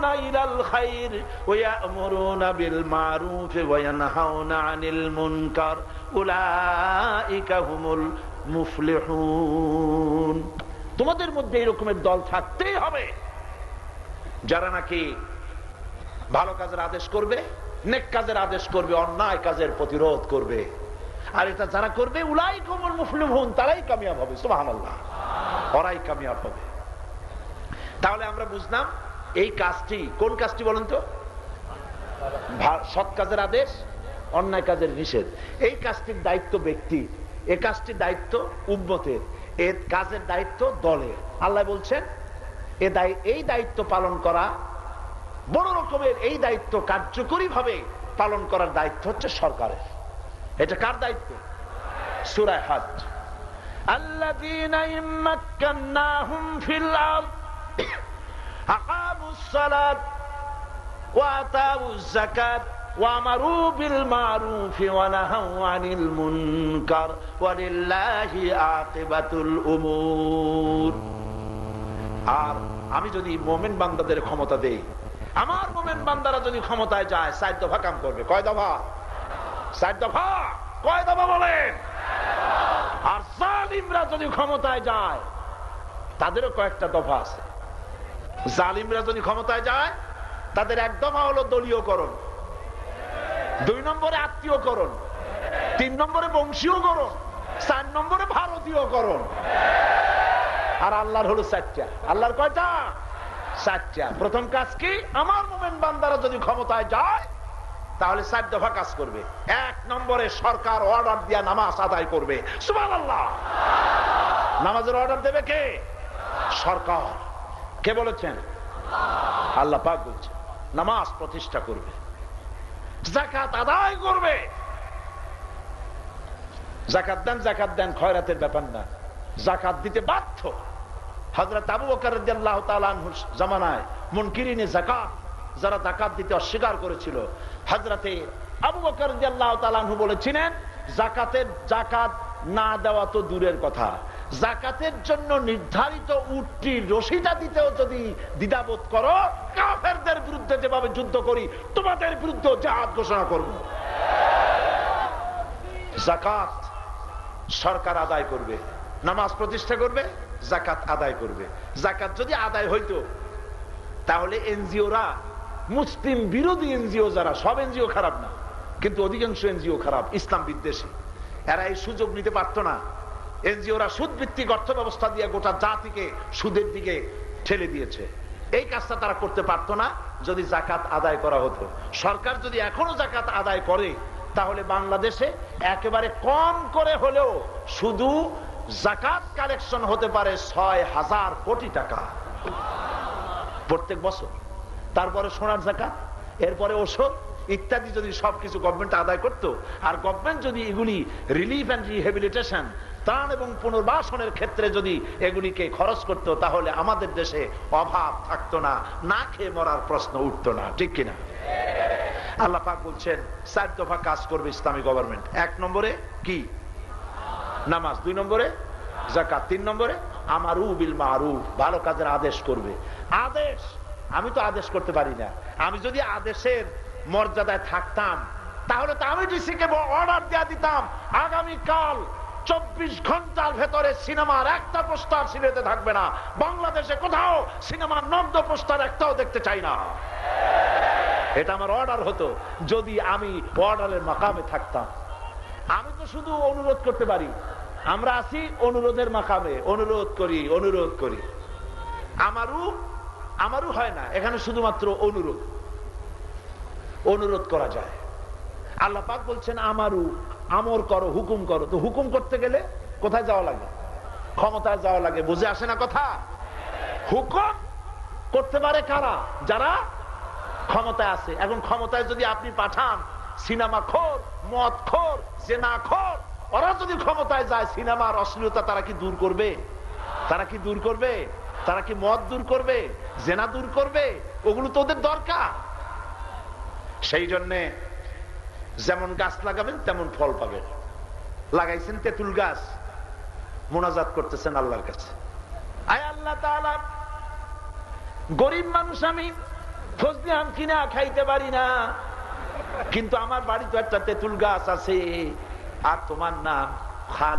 يسارعون إلى الخير ويأمرون بالمعروف وينهون عن المنكر أولئك هم المفلحون। তোমাদের মধ্যে এরকমের দল থাকতেই হবে যারা নাকি ভালো কাজের আদেশ করবে, নেক কাজের আদেশ করবে, অন্যায় কাজের প্রতিরোধ করবে। আর এটা যারা করবে উলাইকা হুমুল মুফলিহুন, তারাই কামিয়াব হবে। সুবহানাল্লাহ, ওরাই কামিয়াব হবে। তাহলে আমরা বুঝলাম এই কাজটি কোন কাজটি বলেন তো? সৎ কাজের আদেশ, অন্যায় কাজের নিষেধ। এই কাজটির দায়িত্ব ব্যক্তি, এই কাজটির দায়িত্ব উম্মতের, এই কাজের দায়িত্ব দলের। আল্লাহ বলছেন এই দায়িত্ব পালন করা, বড় রকমের এই দায়িত্ব কার্যকরী ভাবে পালন করার দায়িত্ব হচ্ছে সরকারের। এটা কার দায়িত্ব? সূরা হজ। আল্লাযীনা ইম্মাক্কান্নাহুম ফিল আরদ আকামুস সালাত ওয়া আতাউজ যাকাত ওয়া আমারু বিল মারুফি ওয়া নাহাউ আনিল মুনকার ওয়া লিল্লাহি আকিবাতুল উমুর। আর আমি যদি মুমিন বান্দাদের ক্ষমতা দেই, আমার মুমিন বান্দারা যদি ক্ষমতায় যায়, 4 দফা কাম করবে। কয় দফা? 4 দফা। কয় দফা বলেন? আর জালিমরা যদি ক্ষমতায় যায়, তাদেরও কয়েকটা দফা আছে। জালিমরা যদি ক্ষমতায় যায়, তাদের 1 দফা হলো দলীয়করণ, 2 নম্বরে আত্মীয়করণ, 3 নম্বরে বংশীয়করণ, 4 নম্বরে ভারতীয়করণ। আর আল্লাহর হলো 4টা। আল্লাহর কয়টা? 4টা। প্রথম কাজ কি? আমার মুমিন বান্দারা যদি ক্ষমতায় যায় তাহলে 4 দফা কাজ করবে। 1 নম্বরে সরকার অর্ডার দিয়া নামাজ আদায় করবে। সুবহানাল্লাহ। নামাজের অর্ডার দেবে কে? সরকার। কে বলেছেন? আল্লাহ পাক বলছেন। নামাজ প্রতিষ্ঠা করবে, যাকাত আদায় করবে। যাকাত দেন, খয়রাতের ব্যাপার না, যাকাত দিতে বাধ্য। হযরত আবু বকর রাদিয়াল্লাহু তাআলা আনহুর জামানায় মুনকিরিনে যাকাত, যারা যাকাত দিতে অস্বীকার করেছিল, হযরতে আবু বকর রাদিয়াল্লাহু তাআলা আনহু বলেছিলেন, যাকাত না দেওয়া তো দূরের কথা, যাকাতের জন্য নির্ধারিত উটটির রশিটা দিতেও যদি দ্বিধাবোধ করো, কাফেরদের বিরুদ্ধে যেভাবে যুদ্ধ করি তোমাদের বিরুদ্ধে জিহাদ ঘোষণা করব। যাকাত সরকার আদায় করবে, নামাজ প্রতিষ্ঠা করবে, যাকাত আদায় করবে। যাকাত যদি আদায় হইতো তাহলে এনজিওরা, মুসলিম বিরোধী এনজিও যারা, সব এনজিও খারাপ না, কিন্তু অধিকাংশ এনজিও খারাপ, ইসলাম বিদ্বেষী, এরা এই সুযোগ নিতে পারতো না। এনজিওরা সুদ ভিত্তিক অর্থ ব্যবস্থা দিয়ে গোটা জাতিকে সুদের দিকে ঠেলে দিয়েছে। এই কাজটা তারা করতে পারতো না যদি যাকাত আদায় করা হতো। সরকার যদি এখনো যাকাত আদায় করে তাহলে বাংলাদেশে একেবারে কম করে হলেও শুধু যাকাত কালেকশন হতে পারে ৬,০০০ কোটি টাকা প্রত্যেক বছর। তারপরে সোনার যাকাত, এরপরে ওষুধ ইত্যাদি যদি সবকিছু গভর্নমেন্ট আদায় করত, আর গভর্নমেন্ট যদি এগুলি রিলিফ এন্ড রিহেবিলিটেশন, ত্রাণ এবং পুনর্বাসনের ক্ষেত্রে যদি এগুলিকে খরচ করত, তাহলে আমাদের দেশে অভাব থাকতো না, না খেয়ে মরার প্রশ্ন উঠতো না। ঠিক কিনা? আল্লাহ পাক বলছেন 4 দফা কাজ করবে ইসলামী গভর্নমেন্ট। 1 নম্বরে কি? নামাজ। 2 নম্বরে যাকাত। 3 নম্বরে আমারু বিল মারুফ, ভালো কাজের আদেশ করবে। আদেশ, আমি তো আদেশ করতে পারি না। আমি যদি আদেশের মর্যাদায় থাকতাম তাহলে তো আমি ডিসিকে অর্ডার দেয়া দিতাম, আগামীকাল 24 ঘন্টার ভেতরে সিনেমার একটা পোস্টার সিলেটে থাকবে না, বাংলাদেশে কোথাও সিনেমার নগ্ন পোস্টার একটাও দেখতে চাই না। এটা আমার অর্ডার হতো যদি আমি অর্ডারের মাকামে থাকতাম। আমি তো শুধু অনুরোধ করতে পারি, আমরা আছি অনুরোধের মাকামে, অনুরোধ করি। আমারও হয় না, এখানে শুধুমাত্র অনুরোধ করা যায়। আল্লাহ পাক বলছেন আমারও, আমর করো, হুকুম করো। তো হুকুম করতে গেলে কোথায় যাওয়া লাগে? ক্ষমতায় যাওয়া লাগে। বুঝে আসে না কথা? হুকুম করতে পারে কারা? যারা ক্ষমতায় আছে। এখন ক্ষমতায় যদি আপনি পাঠান সিনেমা খোর, মদ খোর, জেনা খোর, ওরা যদি ক্ষমতায় যায়, সিনেমার অশ্লীলতা তারা কি দূর করবে? তারা কি মদ দূর করবে? জেনা দূর করবে? ওগুলো তো ওদের দরকার। সেই জন্যে যেমন গাছ লাগাবেন তেমন ফল পাবেন। লাগাইছেন তেঁতুল গাছ, মোনাজাত করতেছেন আল্লাহর কাছে, আয় আল্লাহ তাআলা, গরিব মানুষ আমি, ফজলি আম কিনা খাইতে পারি না, কিন্তু আমার বাড়িতে একটা তেঁতুল গাছ আছে, আর তোমার নাম খালিদ।